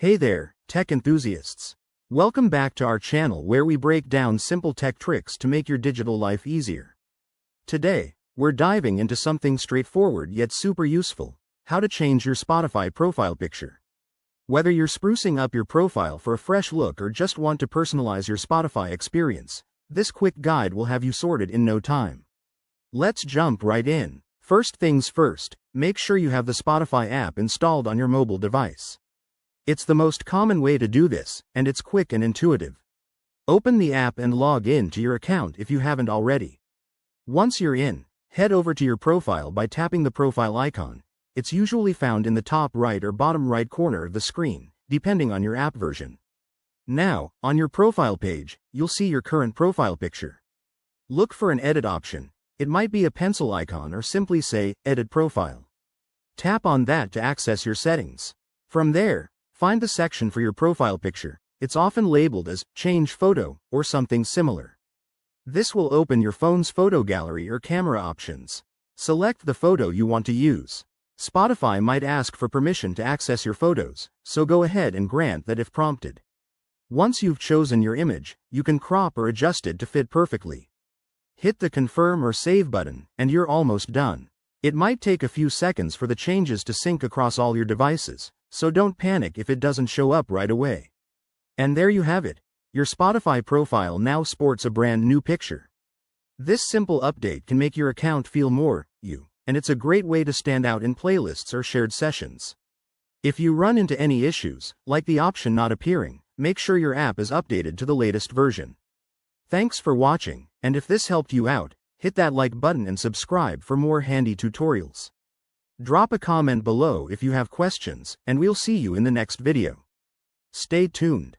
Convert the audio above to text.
Hey there, tech enthusiasts. Welcome back to our channel where we break down simple tech tricks to make your digital life easier. Today, we're diving into something straightforward yet super useful: how to change your Spotify profile picture. Whether you're sprucing up your profile for a fresh look or just want to personalize your Spotify experience, this quick guide will have you sorted in no time. Let's jump right in. First things first, make sure you have the Spotify app installed on your mobile device. It's the most common way to do this, and it's quick and intuitive. Open the app and log in to your account if you haven't already. Once you're in, head over to your profile by tapping the profile icon. It's usually found in the top right or bottom right corner of the screen, depending on your app version. Now, on your profile page, you'll see your current profile picture. Look for an edit option. It might be a pencil icon or simply say, Edit Profile. Tap on that to access your settings. From there, find the section for your profile picture. It's often labeled as Change Photo or something similar. This will open your phone's photo gallery or camera options. Select the photo you want to use. Spotify might ask for permission to access your photos, so go ahead and grant that if prompted. Once you've chosen your image, you can crop or adjust it to fit perfectly. Hit the Confirm or Save button, and you're almost done. It might take a few seconds for the changes to sync across all your devices, so don't panic if it doesn't show up right away. And there you have it. Your Spotify profile now sports a brand new picture. This simple update can make your account feel more you, and it's a great way to stand out in playlists or shared sessions. If you run into any issues, like the option not appearing, make sure your app is updated to the latest version. Thanks for watching, and if this helped you out, hit that like button and subscribe for more handy tutorials. Drop a comment below if you have questions, and we'll see you in the next video. Stay tuned.